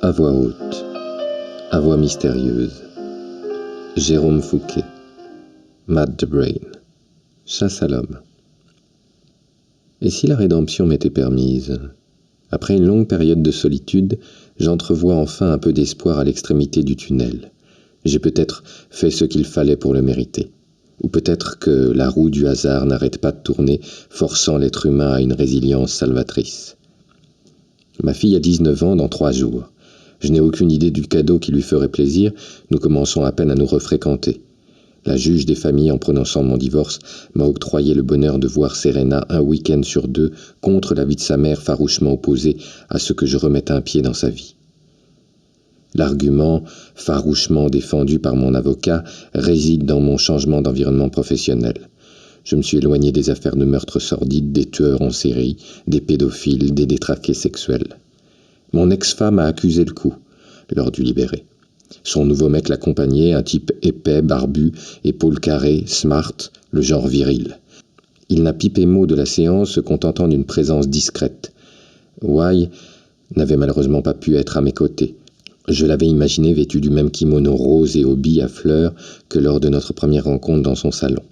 À voix haute, à voix mystérieuse. Jérôme Fouquet, Matt the Brain, Chasse à l'homme. Et si la rédemption m'était permise? Après une longue période de solitude, j'entrevois enfin un peu d'espoir à l'extrémité du tunnel. J'ai peut-être fait ce qu'il fallait pour le mériter. Ou peut-être que la roue du hasard n'arrête pas de tourner, forçant l'être humain à une résilience salvatrice. Ma fille a 19 ans dans 3 jours. Je n'ai aucune idée du cadeau qui lui ferait plaisir, nous commençons à peine à nous refréquenter. La juge des familles, en prononçant mon divorce, m'a octroyé le bonheur de voir Serena un week-end sur 2 contre l'avis de sa mère farouchement opposée à ce que je remette un pied dans sa vie. L'argument, farouchement défendu par mon avocat, réside dans mon changement d'environnement professionnel. Je me suis éloigné des affaires de meurtre sordides, des tueurs en série, des pédophiles, des détraqués sexuels. Mon ex-femme a accusé le coup, lors du libéré. Son nouveau mec l'accompagnait, un type épais, barbu, épaules carrées, smart, le genre viril. Il n'a pipé mot de la séance, se contentant d'une présence discrète. Y n'avait malheureusement pas pu être à mes côtés. Je l'avais imaginé vêtu du même kimono rose et aux billes à fleurs que lors de notre première rencontre dans son salon.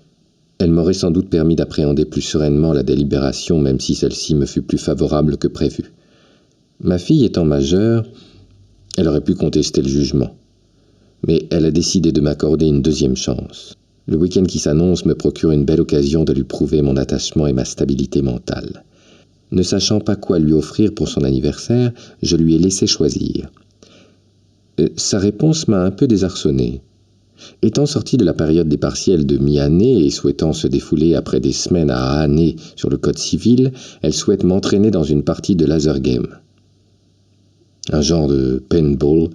Elle m'aurait sans doute permis d'appréhender plus sereinement la délibération, même si celle-ci me fut plus favorable que prévu. Ma fille étant majeure, elle aurait pu contester le jugement. Mais elle a décidé de m'accorder une deuxième chance. Le week-end qui s'annonce me procure une belle occasion de lui prouver mon attachement et ma stabilité mentale. Ne sachant pas quoi lui offrir pour son anniversaire, je lui ai laissé choisir. Sa réponse m'a un peu désarçonné. Étant sortie de la période des partiels de mi-année et souhaitant se défouler après des semaines à âner sur le code civil, elle souhaite m'entraîner dans une partie de laser game. Un genre de paintball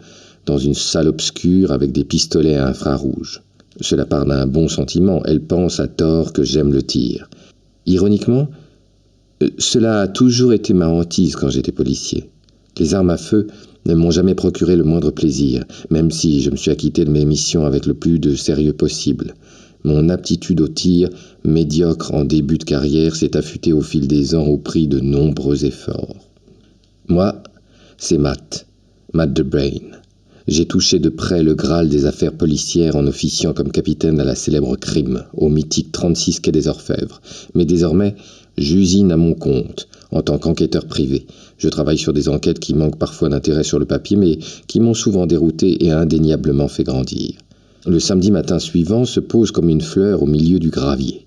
dans une salle obscure avec des pistolets à infrarouge. Cela part d'un bon sentiment, elle pense à tort que j'aime le tir. Ironiquement, cela a toujours été ma hantise quand j'étais policier. Les armes à feu ne m'ont jamais procuré le moindre plaisir, même si je me suis acquitté de mes missions avec le plus de sérieux possible. Mon aptitude au tir, médiocre en début de carrière, s'est affûtée au fil des ans au prix de nombreux efforts. Moi, c'est Matt the Brain. J'ai touché de près le Graal des affaires policières en officiant comme capitaine à la célèbre Crime, au mythique 36 quai des Orfèvres. Mais désormais, j'usine à mon compte, en tant qu'enquêteur privé. Je travaille sur des enquêtes qui manquent parfois d'intérêt sur le papier, mais qui m'ont souvent dérouté et indéniablement fait grandir. Le samedi matin suivant se pose comme une fleur au milieu du gravier.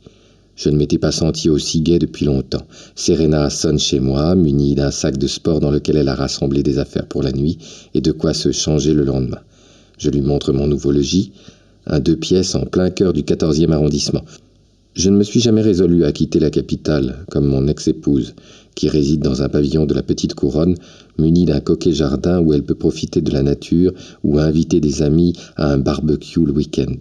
Je ne m'étais pas senti aussi gai depuis longtemps. Serena sonne chez moi, munie d'un sac de sport dans lequel elle a rassemblé des affaires pour la nuit et de quoi se changer le lendemain. Je lui montre mon nouveau logis, un 2 pièces en plein cœur du 14e arrondissement. Je ne me suis jamais résolu à quitter la capitale, comme mon ex-épouse, qui réside dans un pavillon de la Petite Couronne, muni d'un coquet jardin où elle peut profiter de la nature ou inviter des amis à un barbecue le week-end.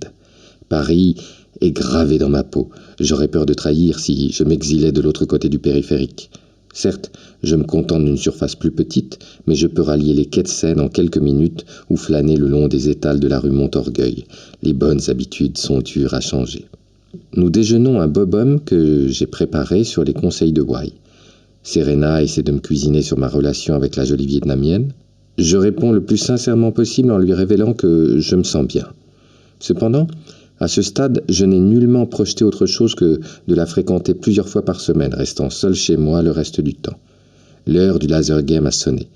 Paris est gravé dans ma peau. J'aurais peur de trahir si je m'exilais de l'autre côté du périphérique. Certes, je me contente d'une surface plus petite, mais je peux rallier les quais de Seine en quelques minutes ou flâner le long des étals de la rue Montorgueil. Les bonnes habitudes sont dures à changer. Nous déjeunons un bob-hum que j'ai préparé sur les conseils de Y. Serena essaie de me cuisiner sur ma relation avec la jolie vietnamienne. Je réponds le plus sincèrement possible en lui révélant que je me sens bien. Cependant, à ce stade, je n'ai nullement projeté autre chose que de la fréquenter plusieurs fois par semaine, restant seul chez moi le reste du temps. L'heure du laser game a sonné.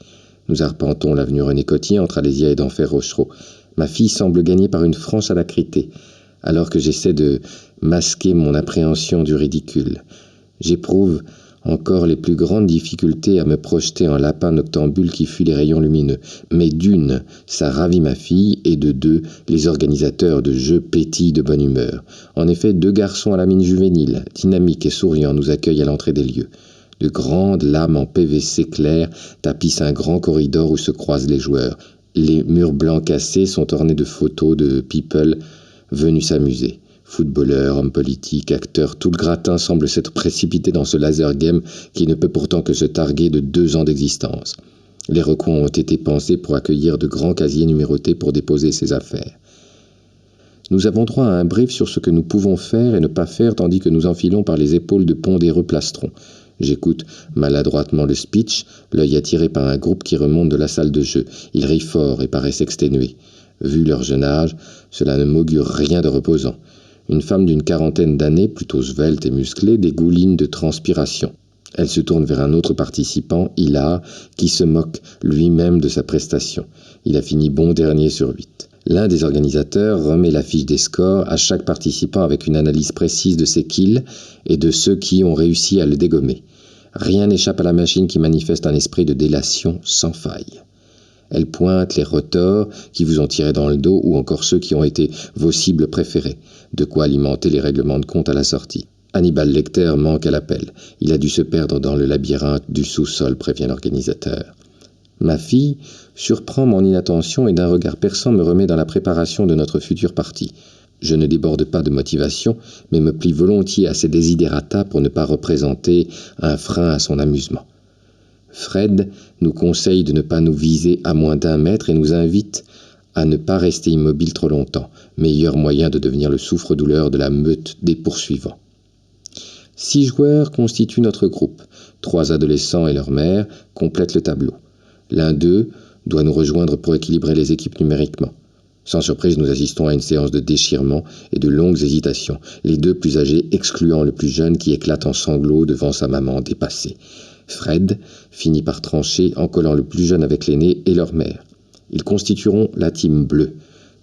Nous arpentons l'avenue René Coty entre Alésia et d'Enfer Rochereau. Ma fille semble gagner par une franche alacrité, alors que j'essaie de masquer mon appréhension du ridicule. J'éprouve encore les plus grandes difficultés à me projeter en lapin noctambule qui fuit les rayons lumineux. Mais d'une, ça ravit ma fille, et de 2, les organisateurs de jeux pétillent de bonne humeur. En effet, 2 garçons à la mine juvénile, dynamiques et souriants, nous accueillent à l'entrée des lieux. De grandes lames en PVC clair tapissent un grand corridor où se croisent les joueurs. Les murs blancs cassés sont ornés de photos de people venus s'amuser. Footballeurs, hommes politiques, acteurs, tout le gratin semble s'être précipité dans ce laser game qui ne peut pourtant que se targuer de 2 ans d'existence. Les recoins ont été pensés pour accueillir de grands casiers numérotés pour déposer ses affaires. Nous avons droit à un brief sur ce que nous pouvons faire et ne pas faire tandis que nous enfilons par les épaules de pondéreux plastrons. J'écoute maladroitement le speech, l'œil attiré par un groupe qui remonte de la salle de jeu. Ils rient fort et paraissent exténués. Vu leur jeune âge, cela ne m'augure rien de reposant. Une femme d'une quarantaine d'années, plutôt svelte et musclée, dégouline de transpiration. Elle se tourne vers un autre participant, Hilar, qui se moque lui-même de sa prestation. Il a fini bon dernier sur 8. L'un des organisateurs remet la fiche des scores à chaque participant avec une analyse précise de ses kills et de ceux qui ont réussi à le dégommer. Rien n'échappe à la machine qui manifeste un esprit de délation sans faille. Elle pointe les retors qui vous ont tiré dans le dos ou encore ceux qui ont été vos cibles préférées, de quoi alimenter les règlements de compte à la sortie. Hannibal Lecter manque à l'appel. Il a dû se perdre dans le labyrinthe du sous-sol, prévient l'organisateur. Ma fille surprend mon inattention et d'un regard perçant me remet dans la préparation de notre future partie. Je ne déborde pas de motivation, mais me plie volontiers à ses desiderata pour ne pas représenter un frein à son amusement. Fred nous conseille de ne pas nous viser à moins d'1 mètre et nous invite à ne pas rester immobile trop longtemps, meilleur moyen de devenir le souffre-douleur de la meute des poursuivants. 6 joueurs constituent notre groupe. 3 adolescents et leur mère complètent le tableau. L'un d'eux doit nous rejoindre pour équilibrer les équipes numériquement. Sans surprise, nous assistons à une séance de déchirement et de longues hésitations, les 2 plus âgés excluant le plus jeune qui éclate en sanglots devant sa maman dépassée. Fred finit par trancher en collant le plus jeune avec l'aîné et leur mère. Ils constitueront la team bleue.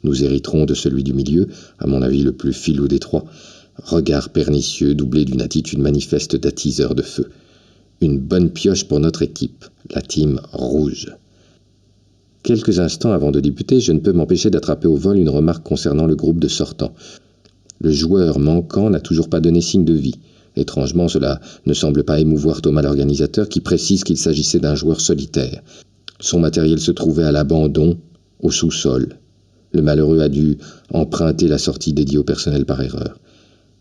Nous hériterons de celui du milieu, à mon avis le plus filou des 3. Regard pernicieux doublé d'une attitude manifeste d'attiseur de feu. Une bonne pioche pour notre équipe, la team rouge. Quelques instants avant de débuter, je ne peux m'empêcher d'attraper au vol une remarque concernant le groupe de sortants. Le joueur manquant n'a toujours pas donné signe de vie. Étrangement, cela ne semble pas émouvoir Thomas l'organisateur qui précise qu'il s'agissait d'un joueur solitaire. Son matériel se trouvait à l'abandon, au sous-sol. Le malheureux a dû emprunter la sortie dédiée au personnel par erreur.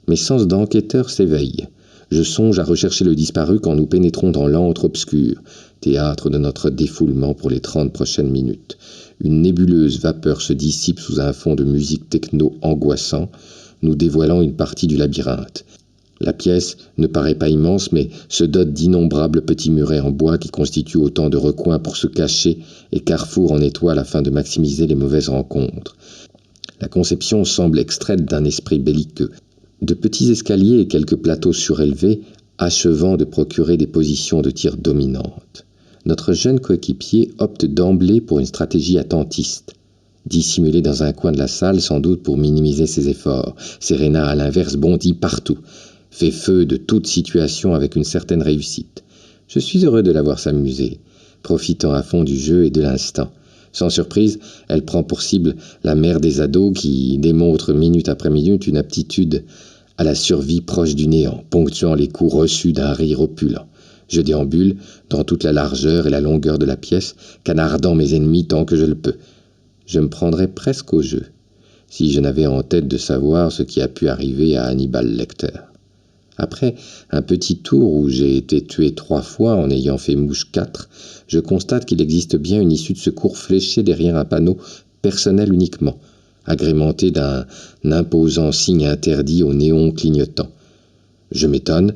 Mes sens d'enquêteur s'éveillent. Je songe à rechercher le disparu quand nous pénétrons dans l'antre obscur, théâtre de notre défoulement pour les 30 prochaines minutes. Une nébuleuse vapeur se dissipe sous un fond de musique techno angoissant, nous dévoilant une partie du labyrinthe. La pièce ne paraît pas immense, mais se dote d'innombrables petits murets en bois qui constituent autant de recoins pour se cacher et carrefours en étoiles afin de maximiser les mauvaises rencontres. La conception semble extraite d'un esprit belliqueux. De petits escaliers et quelques plateaux surélevés, achevant de procurer des positions de tir dominantes. Notre jeune coéquipier opte d'emblée pour une stratégie attentiste. Dissimulée dans un coin de la salle, sans doute pour minimiser ses efforts, Serena, à l'inverse, bondit partout, fait feu de toute situation avec une certaine réussite. Je suis heureux de la voir s'amuser, profitant à fond du jeu et de l'instant. Sans surprise, elle prend pour cible la mère des ados qui démontre minute après minute une aptitude à la survie proche du néant, ponctuant les coups reçus d'un rire opulent. Je déambule dans toute la largeur et la longueur de la pièce, canardant mes ennemis tant que je le peux. Je me prendrais presque au jeu, si je n'avais en tête de savoir ce qui a pu arriver à Hannibal Lecter. Après un petit tour où j'ai été tué 3 fois en ayant fait mouche 4, je constate qu'il existe bien une issue de secours fléchée derrière un panneau personnel uniquement, agrémenté d'un imposant signe interdit au néon clignotant. Je m'étonne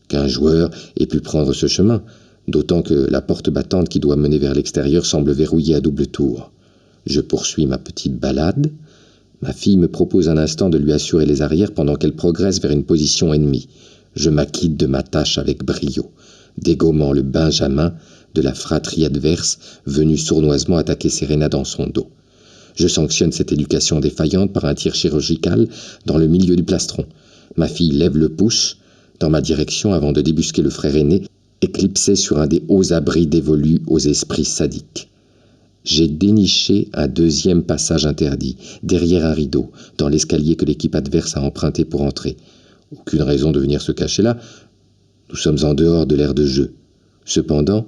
qu'un joueur ait pu prendre ce chemin, d'autant que la porte battante qui doit mener vers l'extérieur semble verrouillée à double tour. Je poursuis ma petite balade. Ma fille me propose un instant de lui assurer les arrières pendant qu'elle progresse vers une position ennemie. Je m'acquitte de ma tâche avec brio, dégommant le Benjamin de la fratrie adverse venue sournoisement attaquer Serena dans son dos. Je sanctionne cette éducation défaillante par un tir chirurgical dans le milieu du plastron. Ma fille lève le pouce dans ma direction avant de débusquer le frère aîné, éclipsé sur un des hauts abris dévolus aux esprits sadiques. J'ai déniché un 2e passage interdit, derrière un rideau, dans l'escalier que l'équipe adverse a emprunté pour entrer. Aucune raison de venir se cacher là. Nous sommes en dehors de l'aire de jeu. Cependant,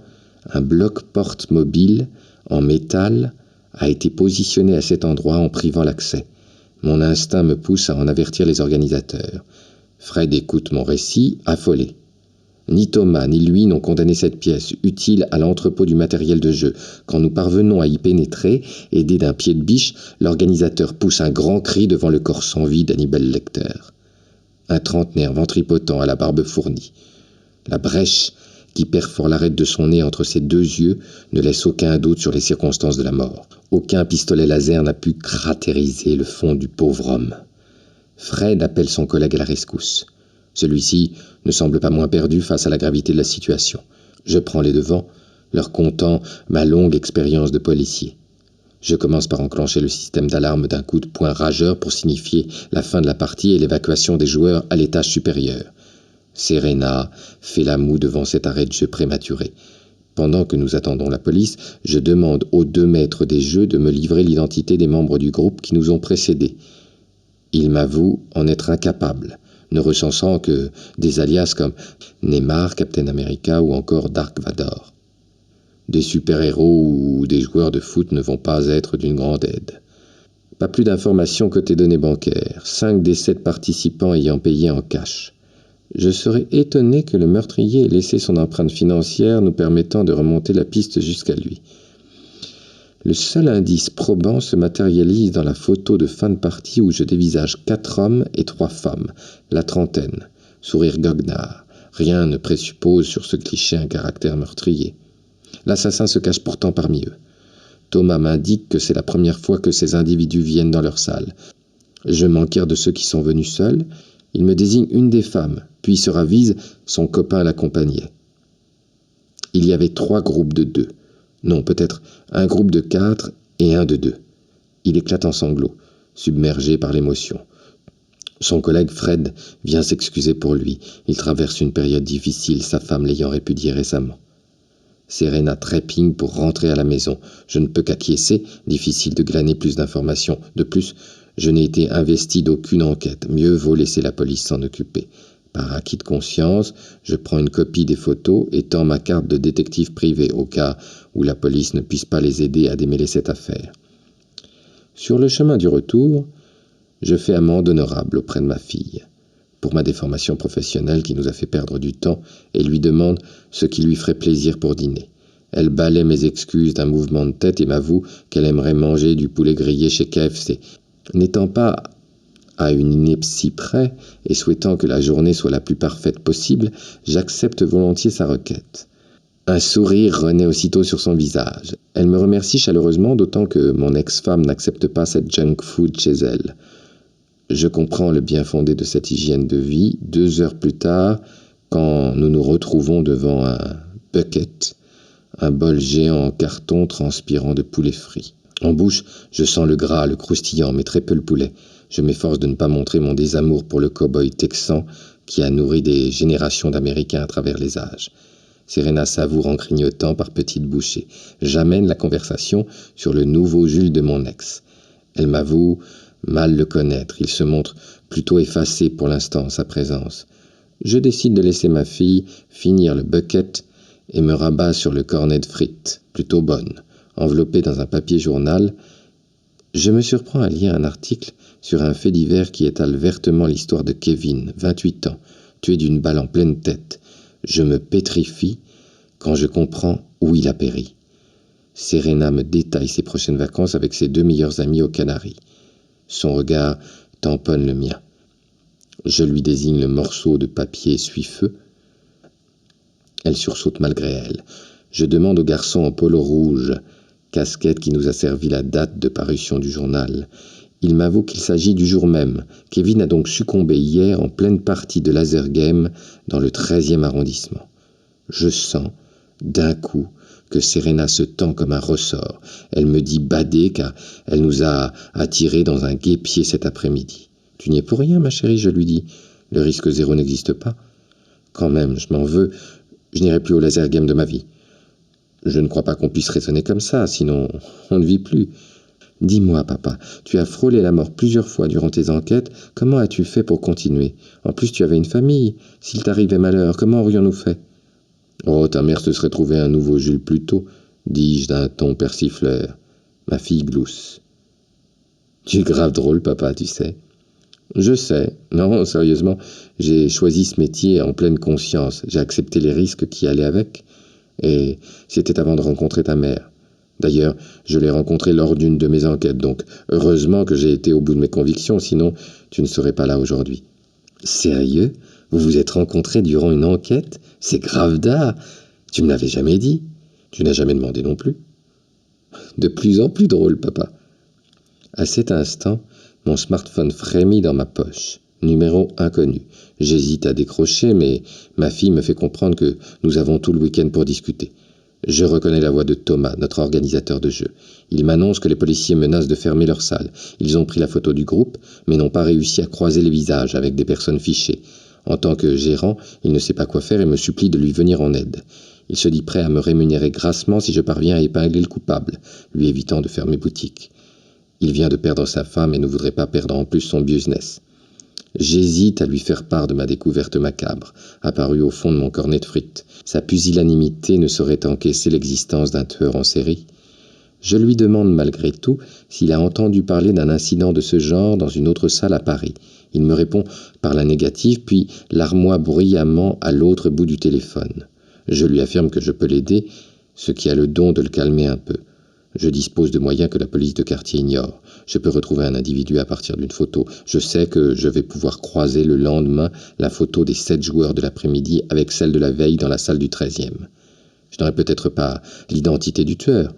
un bloc-porte mobile en métal a été positionné à cet endroit en privant l'accès. Mon instinct me pousse à en avertir les organisateurs. Fred écoute mon récit, affolé. Ni Thomas ni lui n'ont condamné cette pièce, utile à l'entrepôt du matériel de jeu. Quand nous parvenons à y pénétrer, aidé d'un pied de biche, l'organisateur pousse un grand cri devant le corps sans vie d'Hannibal Lecter. Un trentenaire ventripotent à la barbe fournie. La brèche qui perfore l'arête de son nez entre ses deux yeux ne laisse aucun doute sur les circonstances de la mort. Aucun pistolet laser n'a pu cratériser le fond du pauvre homme. Fred appelle son collègue à la rescousse. Celui-ci ne semble pas moins perdu face à la gravité de la situation. Je prends les devants, leur contant ma longue expérience de policier. Je commence par enclencher le système d'alarme d'un coup de poing rageur pour signifier la fin de la partie et l'évacuation des joueurs à l'étage supérieur. Serena fait la moue devant cet arrêt de jeu prématuré. Pendant que nous attendons la police, je demande aux 2 maîtres des jeux de me livrer l'identité des membres du groupe qui nous ont précédés. Ils m'avouent en être incapables, ne recensant que des alias comme Neymar, Captain America ou encore Dark Vador. Des super-héros ou des joueurs de foot ne vont pas être d'une grande aide. Pas plus d'informations côté données bancaires, 5 des 7 participants ayant payé en cash. Je serais étonné que le meurtrier ait laissé son empreinte financière nous permettant de remonter la piste jusqu'à lui. Le seul indice probant se matérialise dans la photo de fin de partie où je dévisage 4 hommes et 3 femmes, la trentaine, sourire goguenard. Rien ne présuppose sur ce cliché un caractère meurtrier. L'assassin se cache pourtant parmi eux. Thomas m'indique que c'est la première fois que ces individus viennent dans leur salle. Je m'enquière de ceux qui sont venus seuls. Il me désigne une des femmes, puis se ravise, son copain l'accompagnait. Il y avait 3 groupes de 2. Non, peut-être un groupe de 4 et un de 2. Il éclate en sanglots, submergé par l'émotion. Son collègue Fred vient s'excuser pour lui. Il traverse une période difficile, sa femme l'ayant répudié récemment. Serena trépigne pour rentrer à la maison. Je ne peux qu'acquiescer, difficile de glaner plus d'informations. De plus, je n'ai été investi d'aucune enquête. Mieux vaut laisser la police s'en occuper. Par acquis de conscience, je prends une copie des photos et tends ma carte de détective privé au cas où la police ne puisse pas les aider à démêler cette affaire. Sur le chemin du retour, je fais amende honorable auprès de ma fille pour ma déformation professionnelle qui nous a fait perdre du temps et lui demande ce qui lui ferait plaisir pour dîner. Elle balaie mes excuses d'un mouvement de tête et m'avoue qu'elle aimerait manger du poulet grillé chez KFC. N'étant pas à une ineptie près et souhaitant que la journée soit la plus parfaite possible, j'accepte volontiers sa requête. Un sourire renaît aussitôt sur son visage. Elle me remercie chaleureusement, d'autant que mon ex-femme n'accepte pas cette junk food chez elle. Je comprends le bien fondé de cette hygiène de vie 2 heures plus tard, quand nous nous retrouvons devant un bucket, un bol géant en carton transpirant de poulet frit. En bouche, je sens le gras, le croustillant, mais très peu le poulet. Je m'efforce de ne pas montrer mon désamour pour le cow-boy texan qui a nourri des générations d'Américains à travers les âges. Serena savoure en grignotant par petites bouchées. J'amène la conversation sur le nouveau Jules de mon ex. Elle m'avoue mal le connaître. Il se montre plutôt effacé pour l'instant en sa présence. Je décide de laisser ma fille finir le bucket et me rabats sur le cornet de frites, plutôt bonne. Enveloppé dans un papier journal, je me surprends à lire un article sur un fait divers qui étale vertement l'histoire de Kevin, 28 ans, tué d'une balle en pleine tête. Je me pétrifie quand je comprends où il a péri. Serena me détaille ses prochaines vacances avec ses 2 meilleurs amis aux Canaries. Son regard tamponne le mien. Je lui désigne le morceau de papier essuie-feu. Elle sursaute malgré elle. Je demande au garçon en polo rouge, casquette qui nous a servi la date de parution du journal. Il m'avoue qu'il s'agit du jour même. Kevin a donc succombé hier en pleine partie de laser game dans le 13e arrondissement. Je sens, d'un coup, que Serena se tend comme un ressort. Elle me dit bader car elle nous a attirés dans un guêpier cet après-midi. « Tu n'y es pour rien, ma chérie, » je lui dis. « Le risque 0 n'existe pas. » Quand même, je m'en veux. Je n'irai plus au laser game de ma vie. Je ne crois pas qu'on puisse raisonner comme ça, sinon on ne vit plus. Dis-moi, papa, tu as frôlé la mort plusieurs fois durant tes enquêtes. Comment as-tu fait pour continuer? En plus, tu avais une famille. S'il t'arrivait malheur, comment aurions-nous fait? Oh, ta mère se serait trouvé un nouveau Jules plus tôt, dis-je d'un ton persifleur. Ma fille glousse. Tu es grave drôle, papa, tu sais. Je sais. Non, sérieusement, j'ai choisi ce métier en pleine conscience. J'ai accepté les risques qui allaient avec. Et c'était avant de rencontrer ta mère. D'ailleurs, je l'ai rencontrée lors d'une de mes enquêtes, donc heureusement que j'ai été au bout de mes convictions, sinon tu ne serais pas là aujourd'hui. Sérieux? Vous vous êtes rencontrés durant une enquête? C'est grave d'art. Tu me l'avais jamais dit. Tu n'as jamais demandé non plus. De plus en plus drôle, papa. À cet instant, mon smartphone frémit dans ma poche. Numéro inconnu. J'hésite à décrocher, mais ma fille me fait comprendre que nous avons tout le week-end pour discuter. Je reconnais la voix de Thomas, notre organisateur de jeu. Il m'annonce que les policiers menacent de fermer leur salle. Ils ont pris la photo du groupe, mais n'ont pas réussi à croiser les visages avec des personnes fichées. En tant que gérant, il ne sait pas quoi faire et me supplie de lui venir en aide. Il se dit prêt à me rémunérer grassement si je parviens à épingler le coupable, lui évitant de fermer boutique. Il vient de perdre sa femme et ne voudrait pas perdre en plus son business. J'hésite à lui faire part de ma découverte macabre, apparue au fond de mon cornet de frites. Sa pusillanimité ne saurait encaisser l'existence d'un tueur en série. Je lui demande malgré tout s'il a entendu parler d'un incident de ce genre dans une autre salle à Paris. Il me répond par la négative, puis larmoie bruyamment à l'autre bout du téléphone. Je lui affirme que je peux l'aider, ce qui a le don de le calmer un peu. Je dispose de moyens que la police de quartier ignore. Je peux retrouver un individu à partir d'une photo. Je sais que je vais pouvoir croiser le lendemain la photo des 7 joueurs de l'après-midi avec celle de la veille dans la salle du 13e. Je n'aurai peut-être pas l'identité du tueur,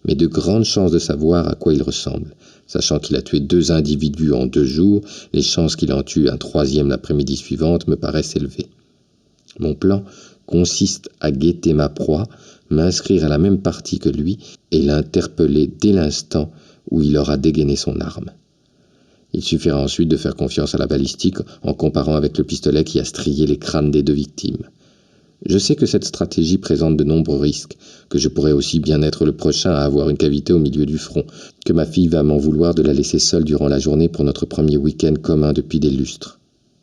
mais de grandes chances de savoir à quoi il ressemble. Sachant qu'il a tué 2 individus en 2 jours, les chances qu'il en tue un 3e l'après-midi suivante me paraissent élevées. Mon plan consiste à guetter ma proie, m'inscrire à la même partie que lui et l'interpeller dès l'instant où il aura dégainé son arme. Il suffira ensuite de faire confiance à la balistique en comparant avec le pistolet qui a strié les crânes des 2 victimes. Je sais que cette stratégie présente de nombreux risques, que je pourrais aussi bien être le prochain à avoir une cavité au milieu du front, que ma fille va m'en vouloir de la laisser seule durant la journée pour notre premier week-end commun depuis des lustres.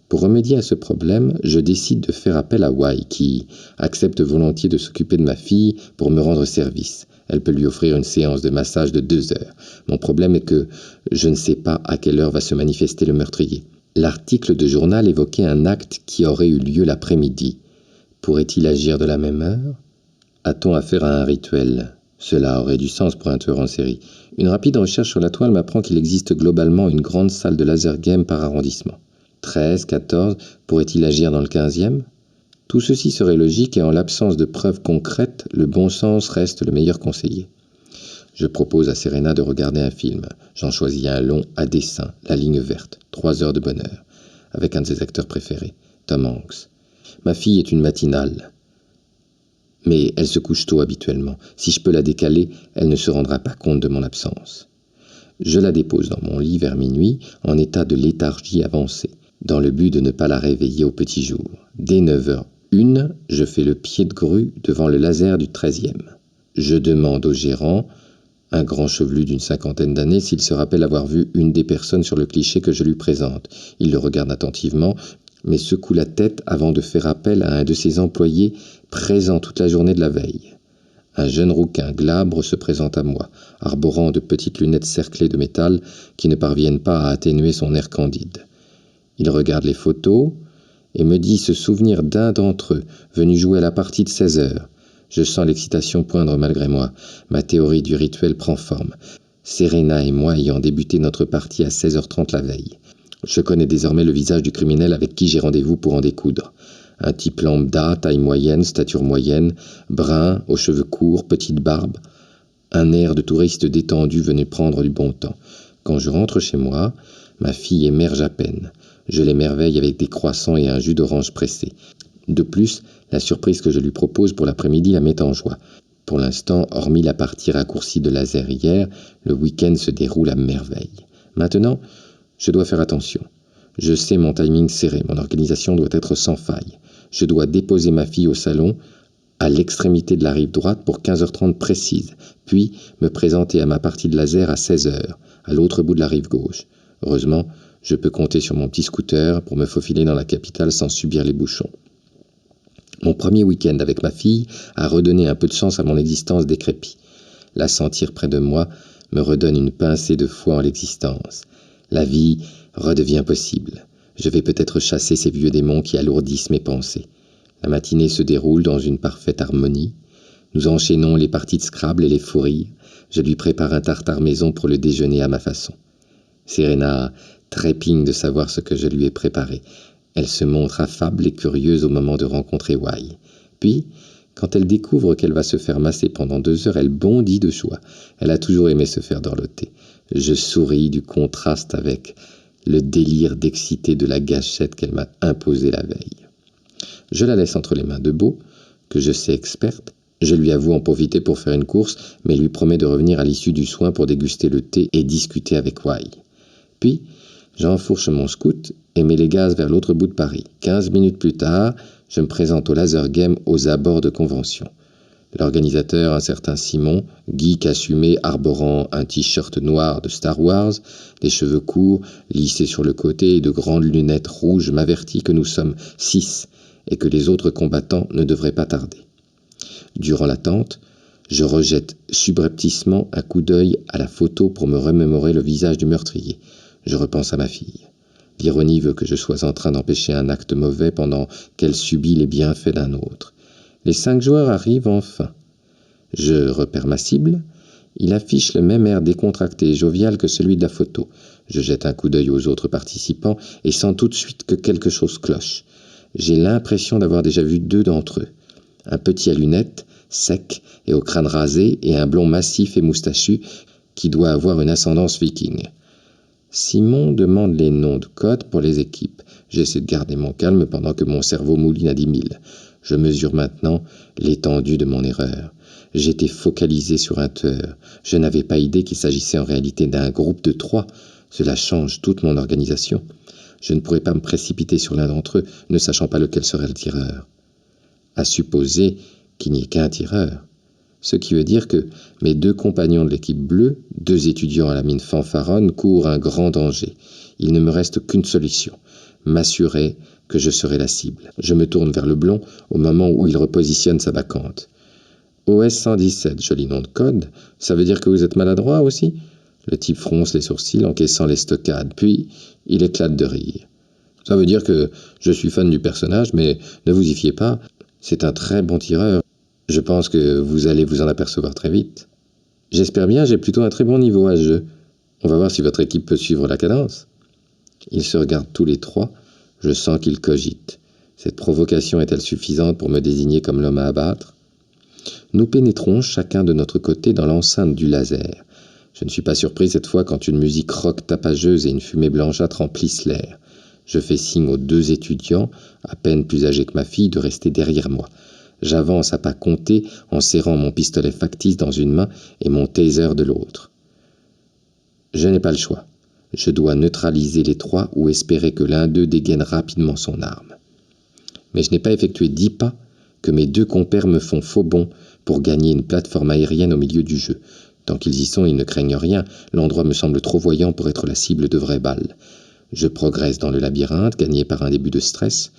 Pour remédier à ce problème, je décide de faire appel à Wai, qui accepte volontiers de s'occuper de ma fille pour me rendre service. Elle peut lui offrir une séance de massage de 2 heures. Mon problème est que je ne sais pas à quelle heure va se manifester le meurtrier. L'article de journal évoquait un acte qui aurait eu lieu l'après-midi. Pourrait-il agir de la même heure? A-t-on affaire à un rituel? Cela aurait du sens pour un tueur en série. Une rapide recherche sur la toile m'apprend qu'il existe globalement une grande salle de laser game par arrondissement. 13, 14, pourrait-il agir dans le 15e? Tout ceci serait logique et en l'absence de preuves concrètes, le bon sens reste le meilleur conseiller. Je propose à Serena de regarder un film. J'en choisis un long à dessin, La ligne verte, 3 heures de bonheur, avec un de ses acteurs préférés, Tom Hanks. Ma fille est une matinale, mais elle se couche tôt habituellement. Si je peux la décaler, elle ne se rendra pas compte de mon absence. Je la dépose dans mon lit vers minuit, en état de léthargie avancée, dans le but de ne pas la réveiller au petit jour. Dès 9h01, je fais le pied de grue devant le laser du 13e. Je demande au gérant, un grand chevelu d'une 50aine d'années, s'il se rappelle avoir vu une des personnes sur le cliché que je lui présente. Il le regarde attentivement, mais secoue la tête avant de faire appel à un de ses employés présent toute la journée de la veille. Un jeune rouquin glabre se présente à moi, arborant de petites lunettes cerclées de métal qui ne parviennent pas à atténuer son air candide. Il regarde les photos et me dit se souvenir d'un d'entre eux, venu jouer à la partie de 16 heures. Je sens l'excitation poindre malgré moi. Ma théorie du rituel prend forme. Serena et moi ayant débuté notre partie à 16h30 la veille. Je connais désormais le visage du criminel avec qui j'ai rendez-vous pour en découdre. Un type lambda, taille moyenne, stature moyenne, brun, aux cheveux courts, petite barbe. Un air de touriste détendu venait prendre du bon temps. Quand je rentre chez moi, ma fille émerge à peine. Je l'émerveille avec des croissants et un jus d'orange pressé. De plus, la surprise que je lui propose pour l'après-midi la met en joie. Pour l'instant, hormis la partie raccourcie de laser hier, le week-end se déroule à merveille. Maintenant, je dois faire attention. Je sais mon timing serré, mon organisation doit être sans faille. Je dois déposer ma fille au salon, à l'extrémité de la rive droite pour 15h30 précise, puis me présenter à ma partie de laser à 16h, à l'autre bout de la rive gauche. Heureusement, je peux compter sur mon petit scooter pour me faufiler dans la capitale sans subir les bouchons. Mon premier week-end avec ma fille a redonné un peu de sens à mon existence décrépite. La sentir près de moi me redonne une pincée de foi en l'existence. La vie redevient possible. Je vais peut-être chasser ces vieux démons qui alourdissent mes pensées. La matinée se déroule dans une parfaite harmonie. Nous enchaînons les parties de Scrabble et les fous rires. Je lui prépare un tartare maison pour le déjeuner à ma façon. Serena trépigne de savoir ce que je lui ai préparé. Elle se montre affable et curieuse au moment de rencontrer Wai. Puis, quand elle découvre qu'elle va se faire masser pendant 2 heures, elle bondit de joie. Elle a toujours aimé se faire dorloter. Je souris du contraste avec le délire d'excité de la gâchette qu'elle m'a imposée la veille. Je la laisse entre les mains de Beau, que je sais experte. Je lui avoue en profiter pour faire une course, mais lui promets de revenir à l'issue du soin pour déguster le thé et discuter avec Wai. Puis, j'enfourche mon scout et mets les gaz vers l'autre bout de Paris. 15 minutes plus tard, je me présente au laser game aux abords de convention. L'organisateur, un certain Simon, geek assumé arborant un t-shirt noir de Star Wars, des cheveux courts, lissés sur le côté et de grandes lunettes rouges, m'avertit que nous sommes 6 et que les autres combattants ne devraient pas tarder. Durant l'attente, je rejette subrepticement un coup d'œil à la photo pour me remémorer le visage du meurtrier. Je repense à ma fille. L'ironie veut que je sois en train d'empêcher un acte mauvais pendant qu'elle subit les bienfaits d'un autre. Les 5 joueurs arrivent enfin. Je repère ma cible. Il affiche le même air décontracté et jovial que celui de la photo. Je jette un coup d'œil aux autres participants et sens tout de suite que quelque chose cloche. J'ai l'impression d'avoir déjà vu 2 d'entre eux. Un petit à lunettes, sec et au crâne rasé, et un blond massif et moustachu qui doit avoir une ascendance viking. Simon demande les noms de code pour les équipes. J'essaie de garder mon calme pendant que mon cerveau mouline à 10 000. Je mesure maintenant l'étendue de mon erreur. J'étais focalisé sur un tueur. Je n'avais pas idée qu'il s'agissait en réalité d'un groupe de 3. Cela change toute mon organisation. Je ne pourrais pas me précipiter sur l'un d'entre eux, ne sachant pas lequel serait le tireur. À supposer qu'il n'y ait qu'un tireur. Ce qui veut dire que mes 2 compagnons de l'équipe bleue, 2 étudiants à la mine fanfaronne, courent un grand danger. Il ne me reste qu'une solution, m'assurer que je serai la cible. Je me tourne vers le blond au moment où il repositionne sa bacante. OS 117, joli nom de code, ça veut dire que vous êtes maladroit aussi ? Le type fronce les sourcils, encaissant les stockades, puis il éclate de rire. Ça veut dire que je suis fan du personnage, mais ne vous y fiez pas, c'est un très bon tireur. Je pense que vous allez vous en apercevoir très vite. J'espère bien, j'ai plutôt un très bon niveau à ce jeu. On va voir si votre équipe peut suivre la cadence. Ils se regardent tous les 3. Je sens qu'ils cogitent. Cette provocation est-elle suffisante pour me désigner comme l'homme à abattre ? Nous pénétrons chacun de notre côté dans l'enceinte du laser. Je ne suis pas surpris cette fois quand une musique rock tapageuse et une fumée blanchâtre remplissent l'air. Je fais signe aux 2 étudiants, à peine plus âgés que ma fille, de rester derrière moi. J'avance à pas comptés en serrant mon pistolet factice dans une main et mon taser de l'autre. Je n'ai pas le choix. Je dois neutraliser les 3 ou espérer que l'un d'eux dégaine rapidement son arme. Mais je n'ai pas effectué 10 pas que mes 2 compères me font faux bond pour gagner une plateforme aérienne au milieu du jeu. Tant qu'ils y sont, ils ne craignent rien. L'endroit me semble trop voyant pour être la cible de vraies balles. Je progresse dans le labyrinthe, gagné par un début de stress.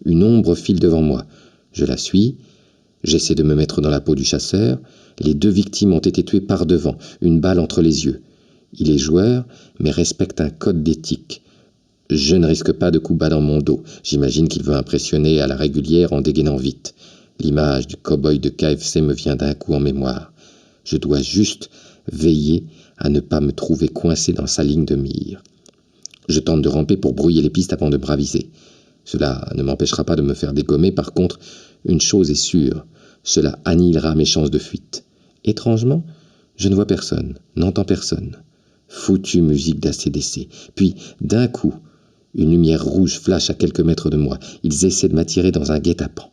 Une ombre file devant moi. Je la suis. J'essaie de me mettre dans la peau du chasseur. Les 2 victimes ont été tuées par devant, une balle entre les yeux. Il est joueur, mais respecte un code d'éthique. Je ne risque pas de coups bas dans mon dos. J'imagine qu'il veut impressionner à la régulière en dégainant vite. L'image du cow-boy de KFC me vient d'un coup en mémoire. Je dois juste veiller à ne pas me trouver coincé dans sa ligne de mire. Je tente de ramper pour brouiller les pistes avant de braviser. Cela ne m'empêchera pas de me faire dégommer. Par contre, une chose est sûre, cela annihilera mes chances de fuite. Étrangement, je ne vois personne, n'entends personne. Foutue musique d'ACDC. Puis, d'un coup, une lumière rouge flash à quelques mètres de moi. Ils essaient de m'attirer dans un guet-apens.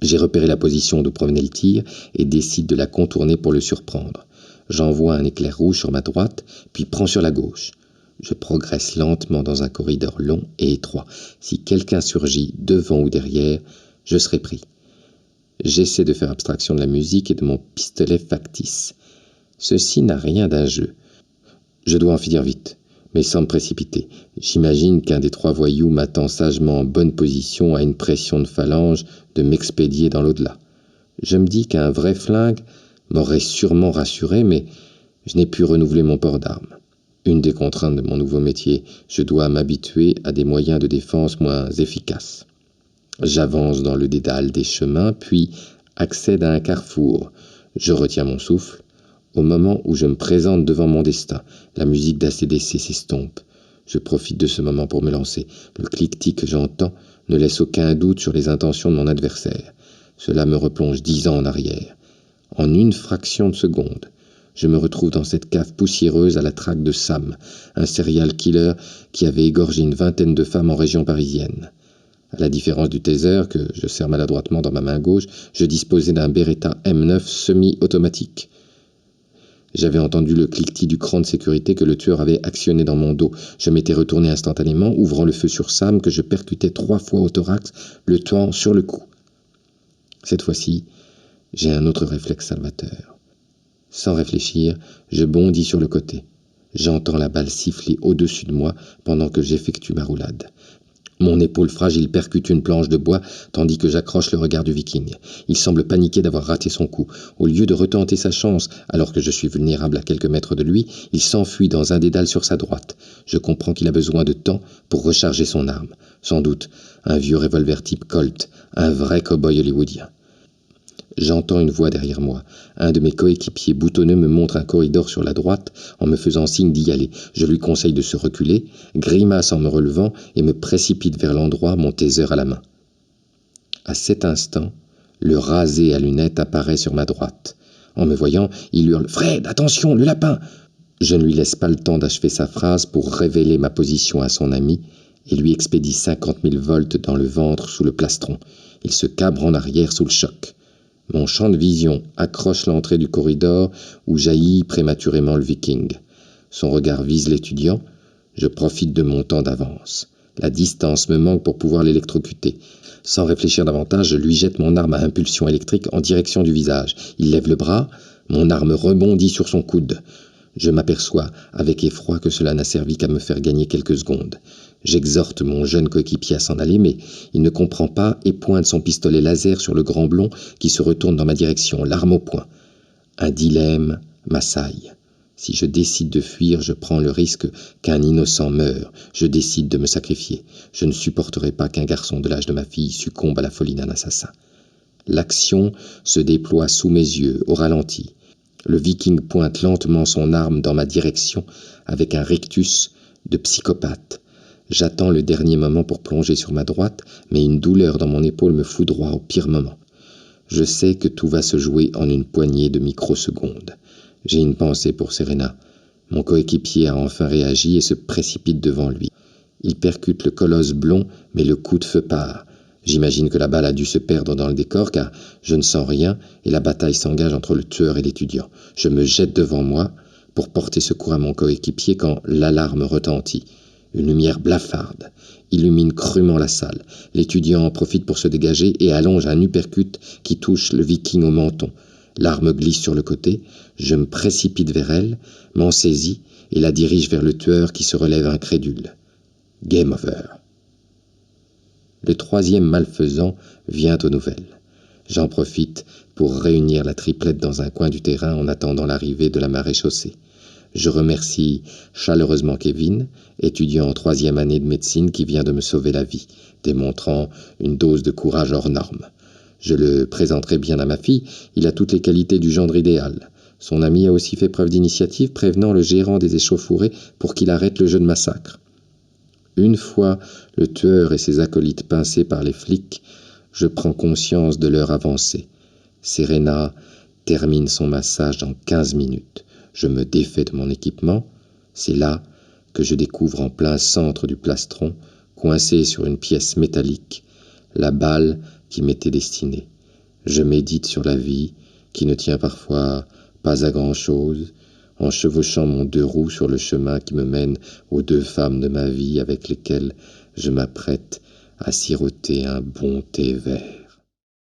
J'ai repéré la position d'où provenait le tir et décide de la contourner pour le surprendre. J'envoie un éclair rouge sur ma droite, puis prends sur la gauche. Je progresse lentement dans un corridor long et étroit. Si quelqu'un surgit devant ou derrière, je serai pris. J'essaie de faire abstraction de la musique et de mon pistolet factice. Ceci n'a rien d'un jeu. Je dois en finir vite, mais sans me précipiter. J'imagine qu'un des 3 voyous m'attend sagement en bonne position à une pression de phalange de m'expédier dans l'au-delà. Je me dis qu'un vrai flingue m'aurait sûrement rassuré, mais je n'ai pu renouveler mon port d'armes. Une des contraintes de mon nouveau métier, je dois m'habituer à des moyens de défense moins efficaces. J'avance dans le dédale des chemins, puis accède à un carrefour. Je retiens mon souffle. Au moment où je me présente devant mon destin, la musique d'ACDC s'estompe. Je profite de ce moment pour me lancer. Le cliquetis que j'entends ne laisse aucun doute sur les intentions de mon adversaire. Cela me replonge 10 ans en arrière. En une fraction de seconde, je me retrouve dans cette cave poussiéreuse à la traque de Sam, un serial killer qui avait égorgé une vingtaine de femmes en région parisienne. À la différence du taser, que je serre maladroitement dans ma main gauche, je disposais d'un Beretta M9 semi-automatique. J'avais entendu le cliquetis du cran de sécurité que le tueur avait actionné dans mon dos. Je m'étais retourné instantanément, ouvrant le feu sur Sam, que je percutais 3 fois au thorax, le tuant sur le coup. Cette fois-ci, j'ai un autre réflexe salvateur. Sans réfléchir, je bondis sur le côté. J'entends la balle siffler au-dessus de moi pendant que j'effectue ma roulade. Mon épaule fragile percute une planche de bois tandis que j'accroche le regard du viking. Il semble paniqué d'avoir raté son coup. Au lieu de retenter sa chance, alors que je suis vulnérable à quelques mètres de lui, il s'enfuit dans un dédale sur sa droite. Je comprends qu'il a besoin de temps pour recharger son arme. Sans doute un vieux revolver type Colt, un vrai cow-boy hollywoodien. J'entends une voix derrière moi. Un de mes coéquipiers boutonneux me montre un corridor sur la droite en me faisant signe d'y aller. Je lui conseille de se reculer, grimace en me relevant et me précipite vers l'endroit, mon taser à la main. À cet instant, le rasé à lunettes apparaît sur ma droite. En me voyant, il hurle « Fred, attention, le lapin !» Je ne lui laisse pas le temps d'achever sa phrase pour révéler ma position à son ami et lui expédie 50 000 volts dans le ventre sous le plastron. Il se cabre en arrière sous le choc. Mon champ de vision accroche l'entrée du corridor où jaillit prématurément le viking. Son regard vise l'étudiant. Je profite de mon temps d'avance. La distance me manque pour pouvoir l'électrocuter. Sans réfléchir davantage, je lui jette mon arme à impulsion électrique en direction du visage. Il lève le bras. Mon arme rebondit sur son coude. Je m'aperçois avec effroi que cela n'a servi qu'à me faire gagner quelques secondes. J'exhorte mon jeune coéquipier à s'en aller, mais il ne comprend pas et pointe son pistolet laser sur le grand blond qui se retourne dans ma direction, l'arme au poing. Un dilemme m'assaille. Si je décide de fuir, je prends le risque qu'un innocent meure. Je décide de me sacrifier. Je ne supporterai pas qu'un garçon de l'âge de ma fille succombe à la folie d'un assassin. L'action se déploie sous mes yeux, au ralenti. Le viking pointe lentement son arme dans ma direction avec un rictus de psychopathe. J'attends le dernier moment pour plonger sur ma droite, mais une douleur dans mon épaule me foudroie au pire moment. Je sais que tout va se jouer en une poignée de microsecondes. J'ai une pensée pour Serena. Mon coéquipier a enfin réagi et se précipite devant lui. Il percute le colosse blond, mais le coup de feu part. J'imagine que la balle a dû se perdre dans le décor, car je ne sens rien et la bataille s'engage entre le tueur et l'étudiant. Je me jette devant moi pour porter secours à mon coéquipier quand l'alarme retentit. Une lumière blafarde illumine crûment la salle. L'étudiant en profite pour se dégager et allonge un uppercut qui touche le viking au menton. L'arme glisse sur le côté, je me précipite vers elle, m'en saisis et la dirige vers le tueur qui se relève incrédule. Game over. Le troisième malfaisant vient aux nouvelles. J'en profite pour réunir la triplette dans un coin du terrain en attendant l'arrivée de la maréchaussée. Je remercie chaleureusement Kevin, étudiant en 3e année de médecine qui vient de me sauver la vie, démontrant une dose de courage hors norme. Je le présenterai bien à ma fille, il a toutes les qualités du gendre idéal. Son ami a aussi fait preuve d'initiative, prévenant le gérant des échauffourées pour qu'il arrête le jeu de massacre. Une fois le tueur et ses acolytes pincés par les flics, je prends conscience de leur avancée. Serena termine son massage dans 15 minutes. Je me défais de mon équipement. C'est là que je découvre en plein centre du plastron, coincé sur une pièce métallique, la balle qui m'était destinée. Je médite sur la vie, qui ne tient parfois pas à grand-chose, en chevauchant mon 2 roues sur le chemin qui me mène aux 2 femmes de ma vie avec lesquelles je m'apprête à siroter un bon thé vert.